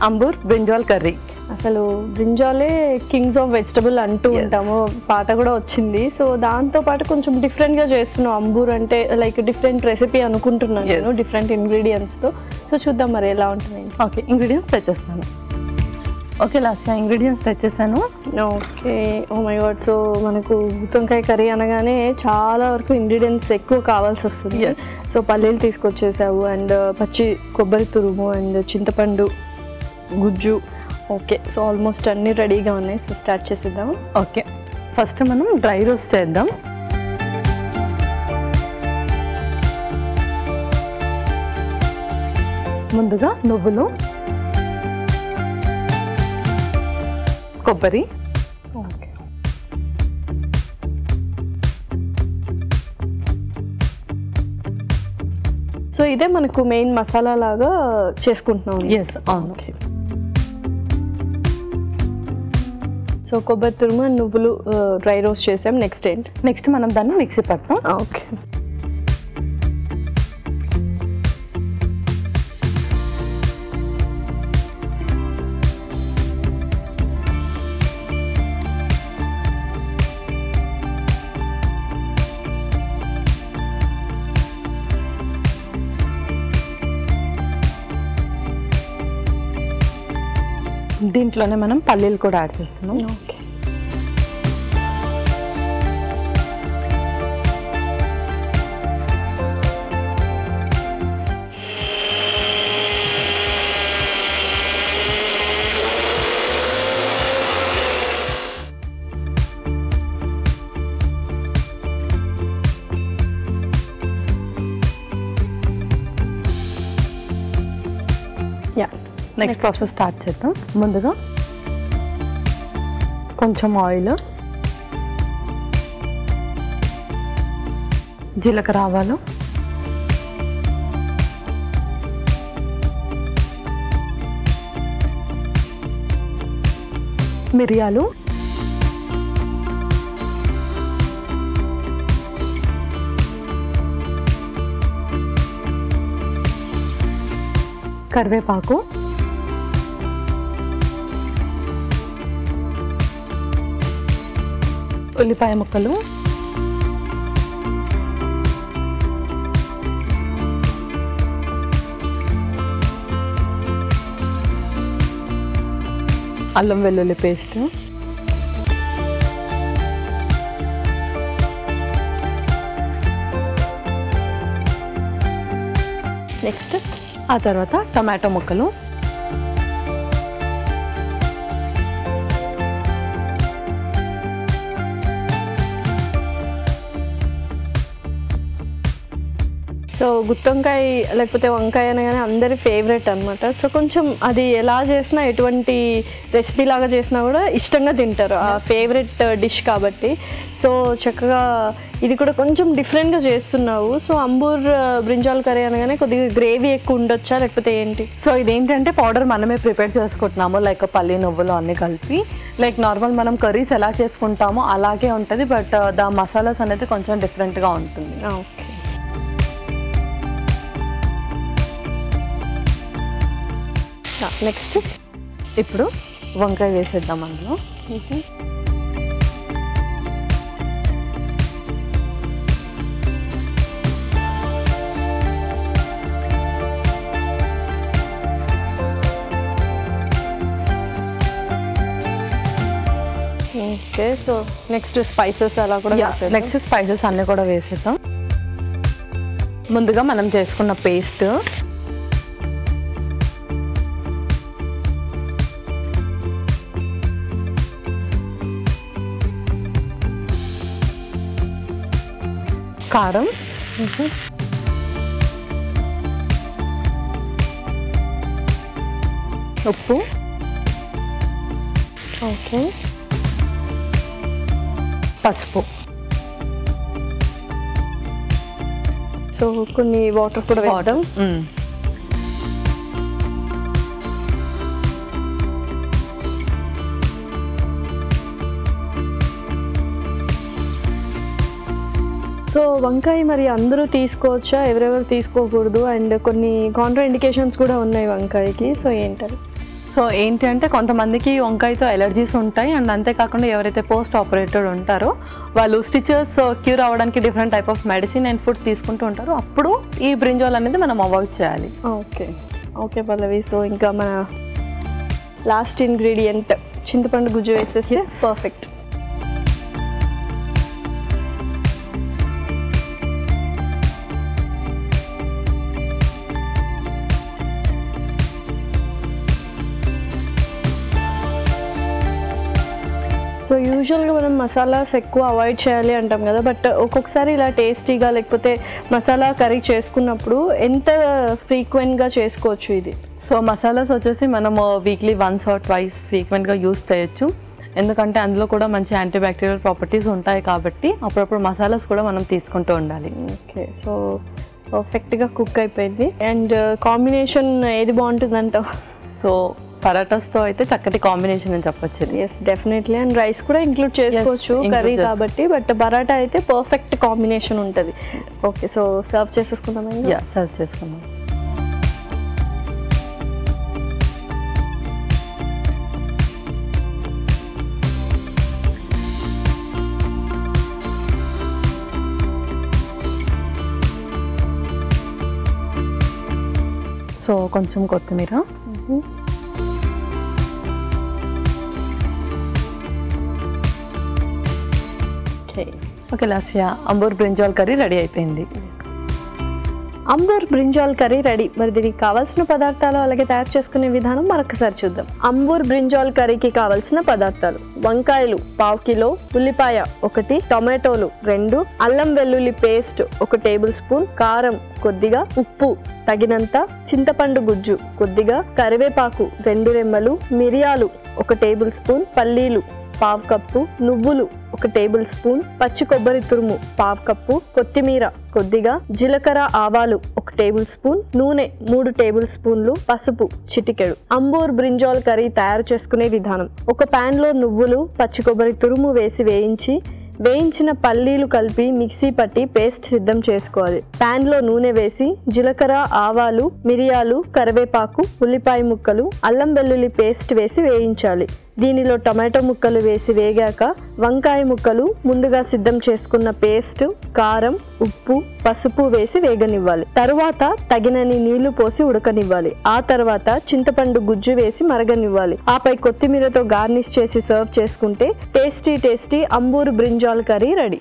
Ambur brinjal curry. అసలు బ్రింజాలే Kings of vegetable అంటూ ఉంటాము, పాట కూడా వచ్చింది. సో దాంతోపాటు కొంచెం డిఫరెంట్గా చేస్తున్నాం. అంబూర్ అంటే లైక్ డిఫరెంట్ రెసిపీ అనుకుంటున్నాను నేను, డిఫరెంట్ ఇంగ్రీడియంట్స్తో. సో చూద్దాం మరి ఎలా ఉంటుంది. ఓకే, ఇంగ్రీడియంట్స్ తెచ్చేస్తాను. ఓకే లాస్ట్ ఇంగ్రీడియంట్స్ తెచ్చేసాను. Okay, oh my god. So మనకు గుత్తొంకాయ కర్రీ అనగానే చాలా వరకు ఇంగ్రీడియంట్స్ ఎక్కువ కావాల్సి వస్తుంది. సో పల్లీలు తీసుకొచ్చేసావు, అండ్ పచ్చి కొబ్బరి తురుము, అండ్ చింతపండు గుజ్జు. ఓకే, సో ఆల్మోస్ట్ అన్నీ రెడీగా ఉన్నాయి. సో స్టార్ట్ చేసేద్దాం. ఓకే, ఫస్ట్ మనం డ్రై రోస్ట్ చేద్దాం. ముందుగా నువ్వులు, కొబ్బరి, ఓకే, సో ఇదే మనకు మెయిన్ మసాలా లాగా చేసుకుంటున్నాం. ఎస్ అవును. ఓకే, సో కొబ్బరి తురుము అండ్ నువ్వులు డ్రై రోస్ట్ చేసాం. నెక్స్ట్ మనం దాన్ని మిక్సీ పడతాం. ఓకే, దీంట్లోనే మనం పల్లీలు కూడా యాడ్ చేస్తున్నాం. ఓకే, నెక్స్ట్ ప్రాసెస్ స్టార్ట్ చేద్దాం. ముందుగా కొంచెం ఆయిల్, జీలకర్ర, ఆవాలు, మిరియాలు, కరివేపాకు, ఉల్లిపాయ ముక్కలు, అల్లం వెల్లుల్లి పేస్ట్, నెక్స్ట్ ఆ తర్వాత టమాటో ముక్కలు, సో గుత్తొంకాయ లేకపోతే వంకాయ అనగానే అందరి ఫేవరెట్ అనమాట. సో కొంచెం అది ఎలా చేసినా, ఎటువంటి రెసిపీ లాగా చేసినా కూడా ఇష్టంగా తింటారు, ఆ ఫేవరెట్ డిష్ కాబట్టి. సో చక్కగా ఇది కూడా కొంచెం డిఫరెంట్గా చేస్తున్నావు. సో అంబూర్ బ్రింజాల్ కర్రీ అనగానే కొద్దిగా గ్రేవీ ఎక్కువ ఉండొచ్చా లేకపోతే ఏంటి? సో ఇదేంటంటే పౌడర్ మనమే ప్రిపేర్ చేసుకుంటున్నాము, లైక్ పల్లి నువ్వులు అన్నీ కలిపి. లైక్ నార్మల్ మనం కర్రీస్ ఎలా చేసుకుంటామో అలాగే ఉంటుంది, బట్ దా మసాలాస్ అనేది కొంచెం డిఫరెంట్గా ఉంటుంది. ఓకే, నెక్స్ట్ ఇప్పుడు వంకాయ వేసేద్దాం అందులో. ఓకే, సో నెక్స్ట్ స్పైసెస్ అలా కూడా నెక్స్ట్ స్పైసెస్ అన్నీ కూడా వేసేద్దాం. ముందుగా మనం చేసుకున్న పేస్ట్, కారం, ఉప్పు, ఓకే, పసుపు. సో కొన్ని వాటర్ కూడా వేద్దాం. సో వంకాయ మరి అందరూ తీసుకోవచ్చా, ఎవరెవరు తీసుకోకూడదు, అండ్ కొన్ని కాంట్రా ఇండికేషన్స్ కూడా ఉన్నాయి వంకాయకి, సో ఏంటది? సో ఏంటి అంటే కొంతమందికి వంకాయతో ఎలర్జీస్ ఉంటాయి, అండ్ అంతేకాకుండా ఎవరైతే పోస్ట్ ఆపరేటెడ్ ఉంటారో వాళ్ళు స్టిచెస్ క్యూర్ అవ్వడానికి different type of medicine and food తీసుకుంటూ ఉంటారు, అప్పుడు ఈ బ్రింజాల్ అనేది మనం అవాయిడ్ చేయాలి. ఓకే ఓకే పల్లవి. సో ఇంకా మన లాస్ట్ ఇంగ్రీడియంట్ చింతపండు గుజ్జు వేసేస్తే పర్ఫెక్ట్. సో యూజువల్గా మనం మసాలాస్ ఎక్కువ అవాయిడ్ చేయాలి అంటాం కదా, బట్ ఒక్కొక్కసారి ఇలా టేస్టీగా లేకపోతే మసాలా కర్రీ చేసుకున్నప్పుడు ఎంత ఫ్రీక్వెంట్గా చేసుకోవచ్చు ఇది? సో మసాలాస్ వచ్చేసి మనము వీక్లీ వన్స్ ఆర్ ట్వైస్ ఫ్రీక్వెంట్గా యూస్ చేయొచ్చు, ఎందుకంటే అందులో కూడా మంచి యాంటీబ్యాక్టీరియల్ ప్రాపర్టీస్ ఉంటాయి కాబట్టి అప్పుడప్పుడు మసాలాస్ కూడా మనం తీసుకుంటూ ఉండాలి. ఓకే, సో పర్ఫెక్ట్గా కుక్ అయిపోయింది. అండ్ కాంబినేషన్ ఏది బాగుంటుందంటావు? సో పరాటాస్తో అయితే చక్కటి కాంబినేషన్ అని చెప్పొచ్చు. Yes definitely. అండ్ రైస్ కూడా ఇంక్లూడ్ చేసుకోవచ్చు కర్రీ కాబట్టి, బట్ పరాటా అయితే పర్ఫెక్ట్ కాంబినేషన్ ఉంటుంది. ఓకే, సో సర్వ్ చేసేసుకుందాం. సర్వ్ చేసుకుందాం. సో కొంచెం కొత్తిమీర, okay Lasya Ambur brinjal curry ready అయిపోయింది. Ambur brinjal curry ready. మరి దీనికి కావాల్సిన పదార్థాలు అలాగే తయారు చేసుకునే విధానం మరొకసారి చూద్దాం. అంబూర్ బ్రింజాల్ కర్రీకి కావాల్సిన పదార్థాలు: వంకాయలు 1/2 కిలో, ఉల్లిపాయ 1, టొమాటోలు 2, అల్లం వెల్లుల్లి పేస్ట్ 1 టేబుల్ స్పూన్, కారం కొద్దిగా, ఉప్పు తగినంత, చింతపండు గుజ్జు కొద్దిగా, కరివేపాకు 2 రెమ్మలు, మిరియాలు 1 టేబుల్ స్పూన్, పల్లీలు 1/2 కప్పు, నువ్వులు 1 టేబుల్ స్పూన్, పచ్చి కొబ్బరి తురుము 1/2 కప్పు, కొత్తిమీర కొద్దిగా, జీలకర్ర ఆవాలు 1 టేబుల్ స్పూన్, నూనె 3 టేబుల్ స్పూన్లు, పసుపు చిటికెడు. అంబూర్ బ్రింజాల్ కర్రీ తయారు చేసుకునే విధానం: ఒక పాన్ లో నువ్వులు, పచ్చి కొబ్బరి తురుము వేసి వేయించిన పల్లీలు కలిపి మిక్సీ పట్టి పేస్ట్ సిద్ధం చేసుకోవాలి. పాన్ లో నూనె వేసి జీలకర్ర ఆవాలు, మిరియాలు, కరివేపాకు, ఉల్లిపాయ ముక్కలు, అల్లం వెల్లుల్లి పేస్ట్ వేసి వేయించాలి. దీనిలో టమాటో ముక్కలు వేసి వేగాక వంకాయ ముక్కలు, ముందుగా సిద్ధం చేసుకున్న పేస్ట్, కారం, ఉప్పు, పసుపు వేసి వేగనివ్వాలి. తరువాత తగినన్ని నీళ్లు పోసి ఉడకనివ్వాలి. ఆ తర్వాత చింతపండు గుజ్జు వేసి మరగనివ్వాలి. ఆపై కొత్తిమీరతో గార్నిష్ చేసి సర్వ్ చేసుకుంటే tasty Ambur brinjal curry ready.